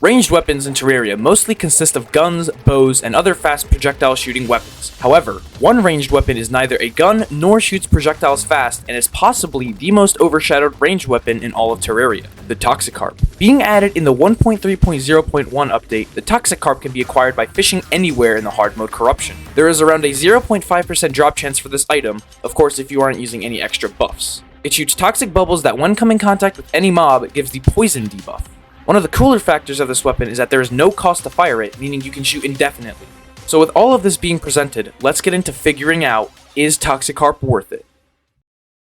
Ranged weapons in Terraria mostly consist of guns, bows, and other fast projectile shooting weapons. However, one ranged weapon is neither a gun nor shoots projectiles fast and is possibly the most overshadowed ranged weapon in all of Terraria, the Toxikarp. Being added in the 1.3.0.1 update, the Toxikarp can be acquired by fishing anywhere in the hard mode corruption. There is around a 0.5% drop chance for this item, of course if you aren't using any extra buffs. It shoots toxic bubbles that when come in contact with any mob gives the poison debuff. One of the cooler factors of this weapon is that there is no cost to fire it, meaning you can shoot indefinitely. So with all of this being presented, let's get into figuring out, is Toxikarp worth it?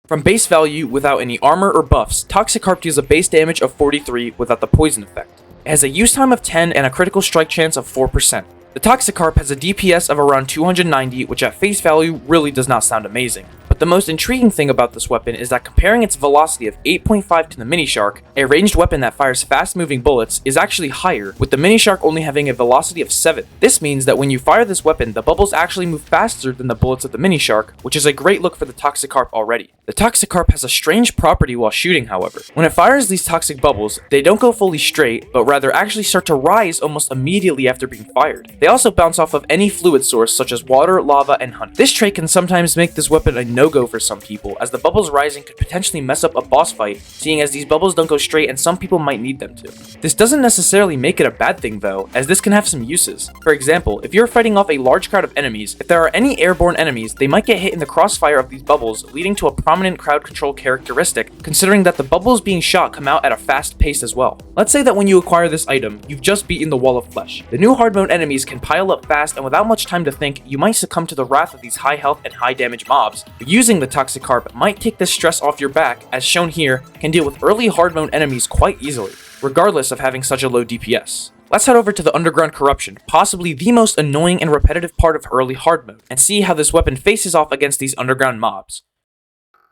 From base value, without any armor or buffs, Toxikarp deals a base damage of 43 without the poison effect. It has a use time of 10 and a critical strike chance of 4%. The Toxikarp has a DPS of around 290, which at face value really does not sound amazing. But the most intriguing thing about this weapon is that comparing its velocity of 8.5 to the Mini Shark, a ranged weapon that fires fast-moving bullets, is actually higher, with the Mini Shark only having a velocity of 7. This means that when you fire this weapon, the bubbles actually move faster than the bullets of the Mini Shark, which is a great look for the Toxikarp already. The Toxikarp has a strange property while shooting, however. When it fires these toxic bubbles, they don't go fully straight, but rather actually start to rise almost immediately after being fired. They also bounce off of any fluid source such as water, lava, and honey. This trait can sometimes make this weapon a no-go for some people, as the bubbles rising could potentially mess up a boss fight, seeing as these bubbles don't go straight and some people might need them to. This doesn't necessarily make it a bad thing though, as this can have some uses. For example, if you're fighting off a large crowd of enemies, if there are any airborne enemies, they might get hit in the crossfire of these bubbles, leading to a prominent crowd control characteristic, considering that the bubbles being shot come out at a fast pace as well. Let's say that when you acquire this item, you've just beaten the wall of flesh. The new hard mode enemies can pile up fast, and without much time to think, you might succumb to the wrath of these high health and high damage mobs. But using the Toxikarp might take this stress off your back, as shown here, can deal with early hard mode enemies quite easily, regardless of having such a low DPS. Let's head over to the underground corruption, possibly the most annoying and repetitive part of early hard mode, and see how this weapon faces off against these underground mobs.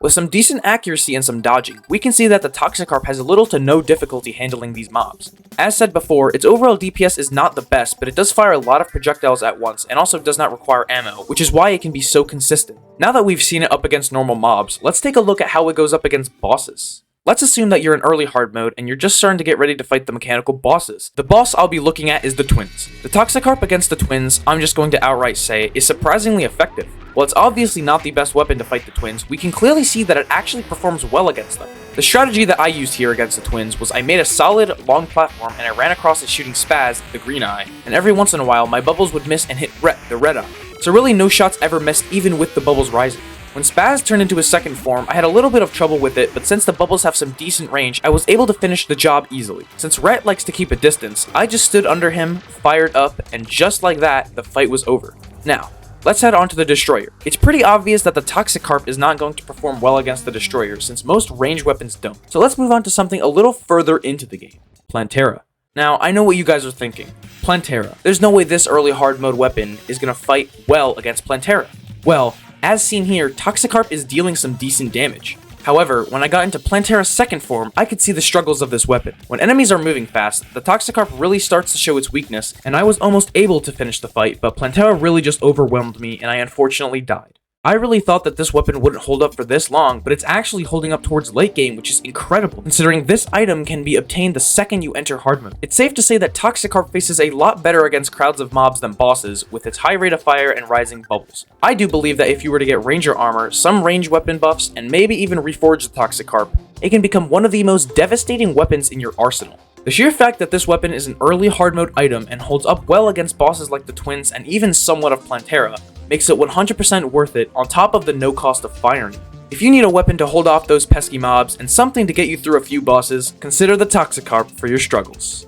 With some decent accuracy and some dodging, we can see that the Toxikarp has little to no difficulty handling these mobs. As said before, its overall DPS is not the best, but it does fire a lot of projectiles at once and also does not require ammo, which is why it can be so consistent. Now that we've seen it up against normal mobs, let's take a look at how it goes up against bosses. Let's assume that you're in early hard mode and you're just starting to get ready to fight the mechanical bosses. The boss I'll be looking at is the twins. The Toxikarp against the twins, I'm just going to outright say, is surprisingly effective. While it's obviously not the best weapon to fight the twins, we can clearly see that it actually performs well against them. The strategy that I used here against the twins was I made a solid, long platform and I ran across it shooting Spaz, the green eye, and every once in a while my bubbles would miss and hit Rhett, the red eye. So really no shots ever missed even with the bubbles rising. When Spaz turned into his second form, I had a little bit of trouble with it, but since the bubbles have some decent range, I was able to finish the job easily. Since Rhett likes to keep a distance, I just stood under him, fired up, and just like that, the fight was over. Now, let's head on to the Destroyer. It's pretty obvious that the Toxikarp is not going to perform well against the Destroyer, since most ranged weapons don't. So let's move on to something a little further into the game. Plantera. Now, I know what you guys are thinking. Plantera. There's no way this early hard mode weapon is going to fight well against Plantera. Well, as seen here, Toxikarp is dealing some decent damage. However, when I got into Plantera's second form, I could see the struggles of this weapon. When enemies are moving fast, the Toxikarp really starts to show its weakness, and I was almost able to finish the fight, but Plantera really just overwhelmed me, and I unfortunately died. I really thought that this weapon wouldn't hold up for this long, but it's actually holding up towards late game, which is incredible, considering this item can be obtained the second you enter hard mode. It's safe to say that Toxikarp faces a lot better against crowds of mobs than bosses, with its high rate of fire and rising bubbles. I do believe that if you were to get ranger armor, some ranged weapon buffs, and maybe even reforge the Toxikarp, it can become one of the most devastating weapons in your arsenal. The sheer fact that this weapon is an early hard mode item and holds up well against bosses like the twins and even somewhat of Plantera makes it 100% worth it on top of the no cost of firing. If you need a weapon to hold off those pesky mobs and something to get you through a few bosses, consider the Toxikarp for your struggles.